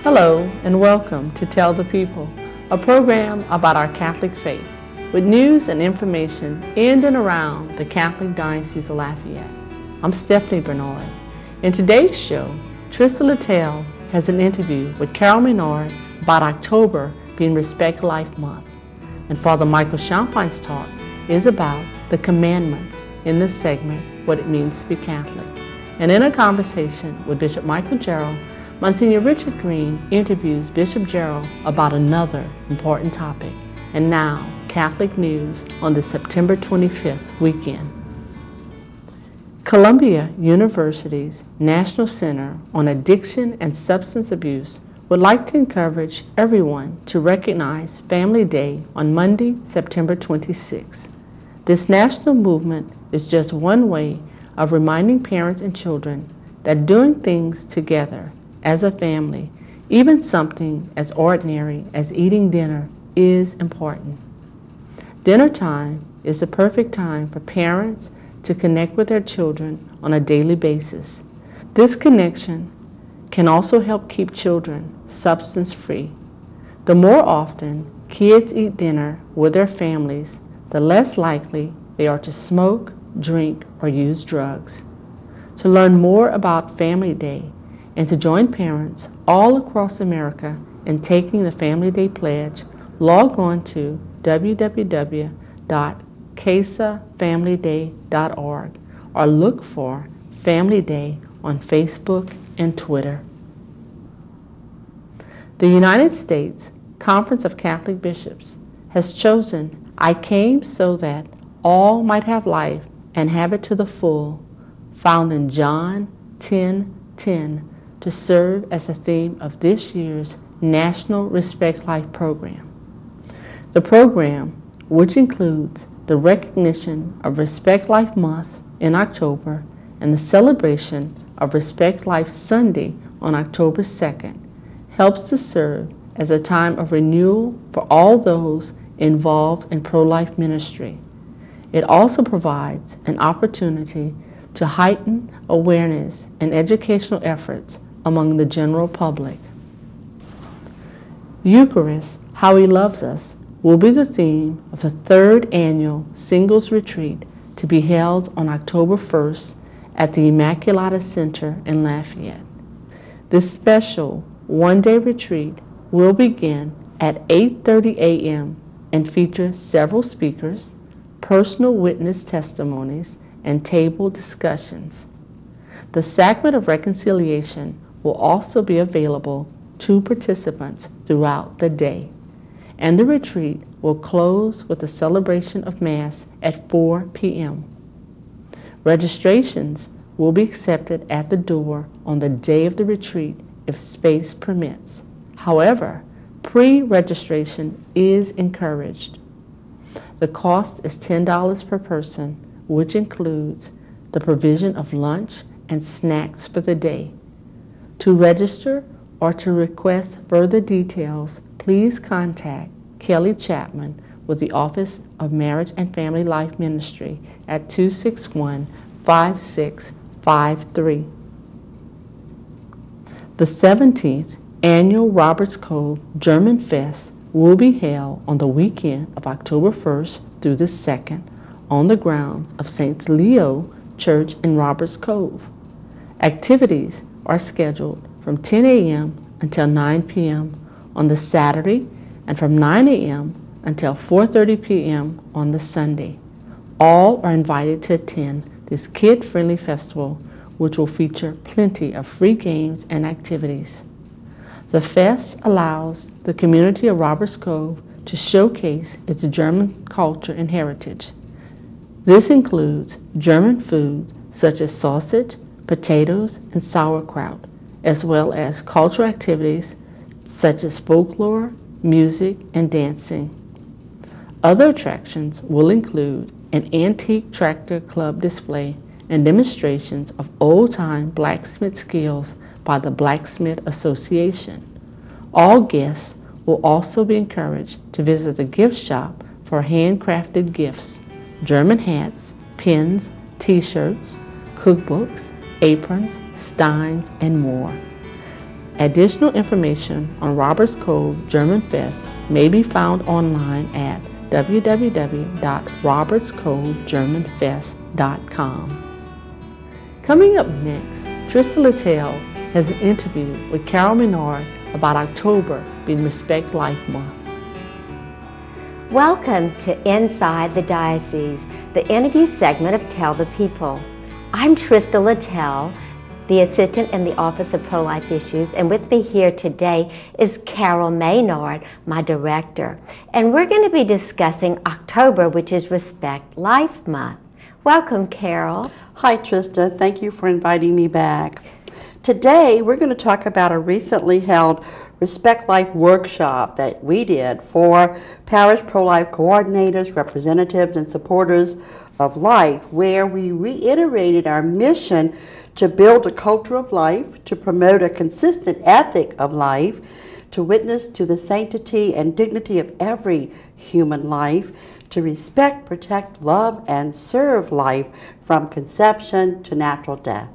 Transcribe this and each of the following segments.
Hello and welcome to Tell the People, a program about our Catholic faith with news and information in and around the Catholic Diocese of Lafayette. I'm Stephanie Bernard. In today's show, Trista Littell has an interview with Carol Menard about October being Respect Life Month. And Father Michael Champine's talk is about the commandments in this segment, what it means to be Catholic. And in a conversation with Bishop Michael Gerald, Monsignor Richard Green interviews Bishop Gerald about another important topic. And now, Catholic news on the September 25th weekend. Columbia University's National Center on Addiction and Substance Abuse would like to encourage everyone to recognize Family Day on Monday, September 26th. This national movement is just one way of reminding parents and children that doing things together as a family, even something as ordinary as eating dinner, is important. Dinner time is the perfect time for parents to connect with their children on a daily basis. This connection can also help keep children substance-free. The more often kids eat dinner with their families, the less likely they are to smoke, drink, or use drugs. To learn more about Family Day and to join parents all across America in taking the Family Day Pledge, log on to www.casafamilyday.org or look for Family Day on Facebook and Twitter. The United States Conference of Catholic Bishops has chosen "I came so that all might have life and have it to the full," found in John 10:10, to serve as the theme of this year's National Respect Life program. The program, which includes the recognition of Respect Life Month in October and the celebration of Respect Life Sunday on October 2nd, helps to serve as a time of renewal for all those involved in pro-life ministry. It also provides an opportunity to heighten awareness and educational efforts among the general public. Eucharist, How He Loves Us, will be the theme of the third annual Singles Retreat to be held on October 1st at the Immaculata Center in Lafayette. This special one-day retreat will begin at 8:30 a.m. and feature several speakers, personal witness testimonies, and table discussions. The Sacrament of Reconciliation will also be available to participants throughout the day, and the retreat will close with a celebration of Mass at 4 p.m. Registrations will be accepted at the door on the day of the retreat if space permits. However, pre-registration is encouraged. The cost is $10 per person, which includes the provision of lunch and snacks for the day. To register or to request further details, please contact Kelly Chapman with the Office of Marriage and Family Life Ministry at 261-5653. The 17th Annual Roberts Cove German Fest will be held on the weekend of October 1st through the 2nd on the grounds of St. Leo Church in Roberts Cove. Activities are scheduled from 10 a.m. until 9 p.m. on the Saturday and from 9 a.m. until 4:30 p.m. on the Sunday. All are invited to attend this kid-friendly festival, which will feature plenty of free games and activities. The fest allows the community of Roberts Cove to showcase its German culture and heritage. This includes German food such as sausage, potatoes, and sauerkraut, as well as cultural activities such as folklore, music, and dancing. Other attractions will include an antique tractor club display and demonstrations of old-time blacksmith skills by the Blacksmith Association. All guests will also be encouraged to visit the gift shop for handcrafted gifts, German hats, pins, t-shirts, cookbooks, aprons, steins, and more. Additional information on Roberts Cove German Fest may be found online at www.robertscovegermanfest.com. Coming up next, Trista Littell has an interview with Carol Menard about October being Respect Life Month. Welcome to Inside the Diocese, the interview segment of Tell the People. I'm Trista Littell, the assistant in the Office of Pro-Life Issues, and with me here today is Carol Maynard, my director. And we're going to be discussing October, which is Respect Life Month. Welcome, Carol. Hi, Trista. Thank you for inviting me back. Today, we're going to talk about a recently held Respect Life workshop that we did for parish pro-life coordinators, representatives, and supporters of life, where we reiterated our mission to build a culture of life, to promote a consistent ethic of life, to witness to the sanctity and dignity of every human life, to respect, protect, love, and serve life from conception to natural death.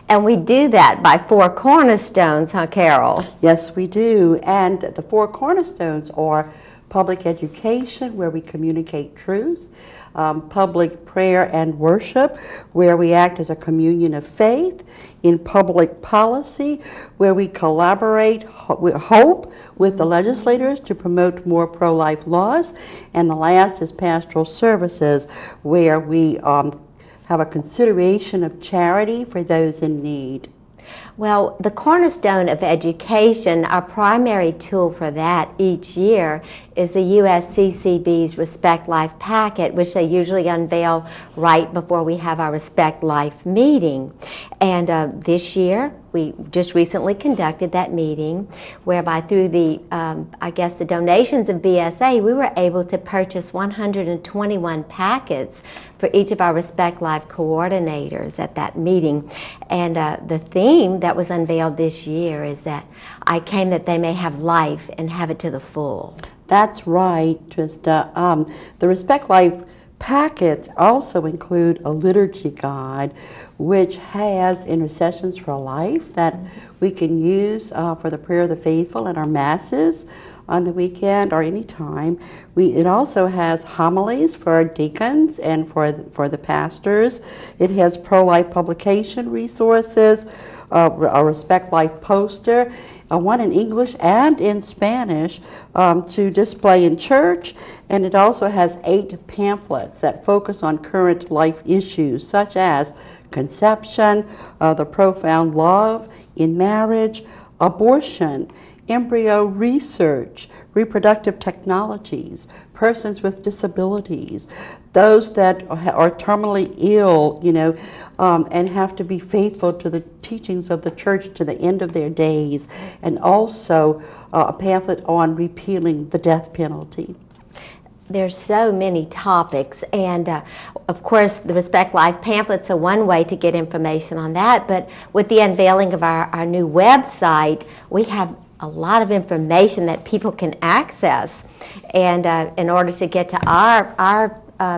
And we do that by 4 cornerstones, huh, Carol? Yes, we do. And the 4 cornerstones are public education, where we communicate truth, public prayer and worship, where we act as a communion of faith, in public policy, where we collaborate hope with the legislators to promote more pro-life laws, and the last is pastoral services, where we have a consideration of charity for those in need. Well, the cornerstone of education, our primary tool for that each year is the USCCB's Respect Life packet, which they usually unveil right before we have our Respect Life meeting. And this year, we just recently conducted that meeting, whereby through the, the donations of BSA, we were able to purchase 121 packets for each of our Respect Life coordinators at that meeting. And the theme that was unveiled this year is that I came that they may have life and have it to the full. That's right, Trista. The Respect Life packets also include a liturgy guide, which has intercessions for life that we can use for the prayer of the faithful and our masses on the weekend or any time. It also has homilies for our deacons and for the pastors. It has pro-life publication resources, a Respect Life poster, one in English and in Spanish to display in church, and it also has 8 pamphlets that focus on current life issues such as conception, the profound love in marriage, abortion, embryo research, reproductive technologies, persons with disabilities, those that are terminally ill, and have to be faithful to the teachings of the church to the end of their days, and also a pamphlet on repealing the death penalty. There's so many topics, and of course the Respect Life pamphlets are one way to get information on that, but with the unveiling of our new website, we have a lot of information that people can access. And in order to get to our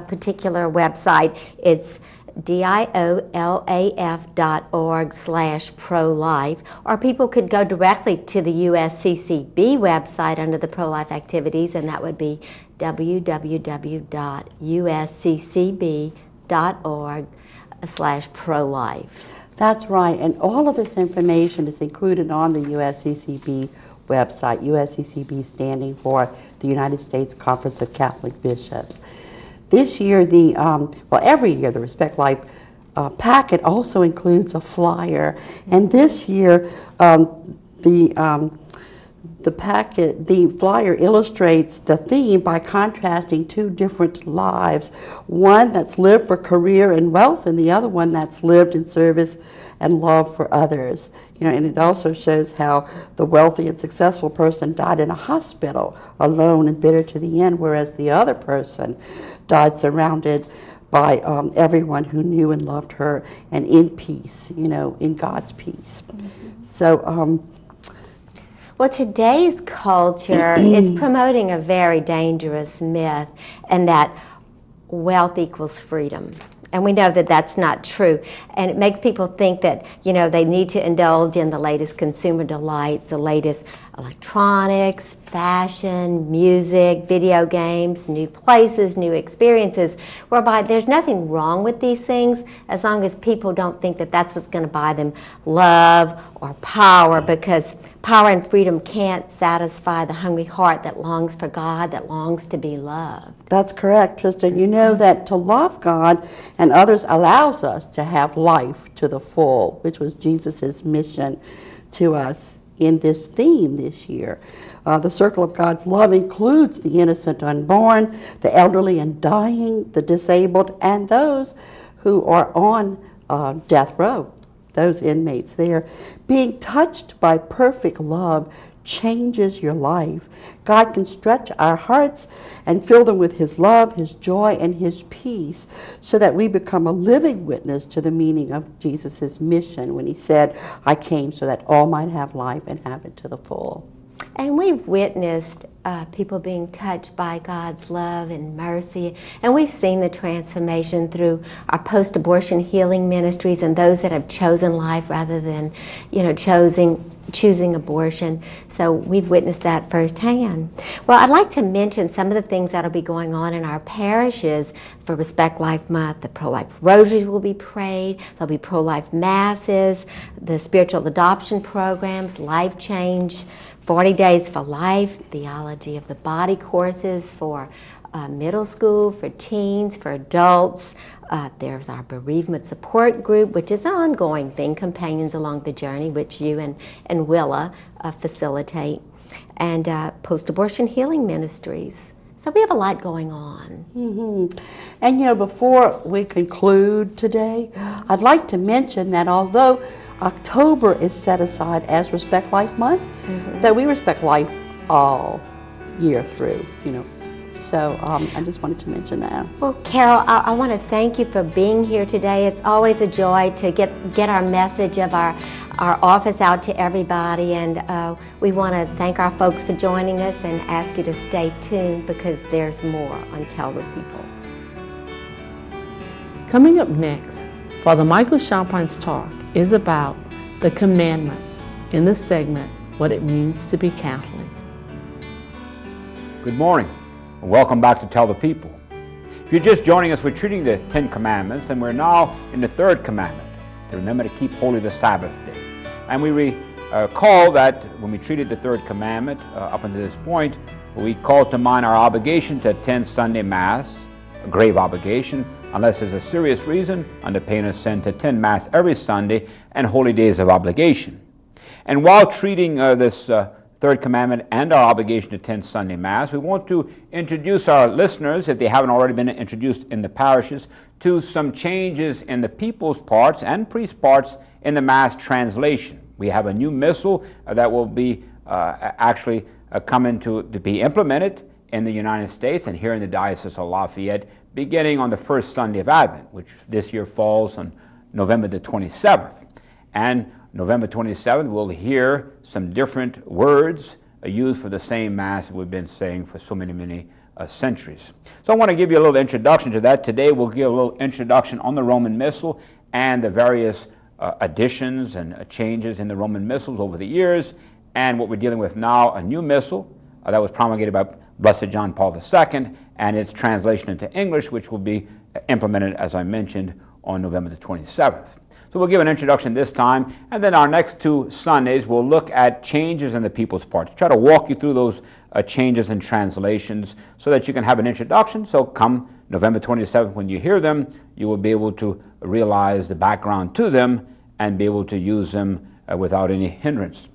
particular website, it's diolaf.org/pro-life, or people could go directly to the USCCB website under the pro-life activities, and that would be www.usccb.org/pro-life. That's right, and all of this information is included on the USCCB website, USCCB standing for the United States Conference of Catholic Bishops. This year, every year, the Respect Life packet also includes a flyer, and this year, the flyer illustrates the theme by contrasting 2 different lives, one that's lived for career and wealth, and the other one that's lived in service and love for others. And it also shows how the wealthy and successful person died in a hospital, alone and bitter to the end, whereas the other person died surrounded by everyone who knew and loved her, and in peace, in God's peace. So, well, today's culture is promoting a very dangerous myth, and that wealth equals freedom. And we know that that's not true. And it makes people think that, you know, they need to indulge in the latest consumer delights, the latest electronics, fashion, music, video games, new places, new experiences, whereby there's nothing wrong with these things as long as people don't think that that's what's going to buy them love or power, because power and freedom can't satisfy the hungry heart that longs for God, that longs to be loved. That's correct, Tristan. You know that to love God and others allows us to have life to the full, which was Jesus' mission to us in this theme this year. The circle of God's love includes the innocent unborn, the elderly and dying, the disabled, and those who are on death row, those inmates there. Being touched by perfect love changes your life. God can stretch our hearts and fill them with His love, His joy, and His peace, so that we become a living witness to the meaning of Jesus' mission when He said, I came so that all might have life and have it to the full. And we've witnessed people being touched by God's love and mercy, and we've seen the transformation through our post-abortion healing ministries and those that have chosen life rather than, you know, choosing abortion. So we've witnessed that firsthand. Well, I'd like to mention some of the things that will be going on in our parishes for Respect Life Month. The pro-life rosaries will be prayed, there'll be pro-life masses, the spiritual adoption programs, life change, 40 Days for Life, theology of the body courses for middle school, for teens, for adults. There's our bereavement support group, which is an ongoing thing, Companions Along the Journey, which you and Willa facilitate, and post-abortion healing ministries. So we have a lot going on. Mm-hmm. And you know, before we conclude today, I'd like to mention that although October is set aside as Respect Life Month, that we respect life all year through, you know. So I just wanted to mention that. Well, Carol, I want to thank you for being here today. It's always a joy to get our message of our office out to everybody, and we want to thank our folks for joining us and ask you to stay tuned, because there's more on Tell the People. Coming up next, Father Michael Champine's talk is about the commandments in the segment, What It Means to Be Catholic. Good morning, and welcome back to Tell the People. If you're just joining us, we're treating the 10 Commandments, and we're now in the 3rd commandment, to remember to keep holy the Sabbath day. And we recall that when we treated the 3rd commandment up until this point, we called to mind our obligation to attend Sunday Mass, a grave obligation, unless there's a serious reason, under pain of sin, to attend Mass every Sunday, and holy days of obligation. And while treating this 3rd commandment and our obligation to attend Sunday Mass, we want to introduce our listeners, if they haven't already been introduced in the parishes, to some changes in the people's parts and priest parts in the Mass translation. We have a new missal that will be actually coming to be implemented in the United States and here in the Diocese of Lafayette, beginning on the first Sunday of Advent, which this year falls on November the 27th. And November 27th, we'll hear some different words used for the same Mass we've been saying for so many centuries. So I want to give you a little introduction to that. Today we'll give a little introduction on the Roman Missal and the various additions and changes in the Roman Missals over the years, and what we're dealing with now, a new Missal that was promulgated by Blessed John Paul II, and its translation into English, which will be implemented, as I mentioned, on November the 27th. So we'll give an introduction this time, and then our next 2 Sundays we'll look at changes in the people's part, try to walk you through those changes and translations so that you can have an introduction. So come November 27th, when you hear them, you will be able to realize the background to them and be able to use them without any hindrance.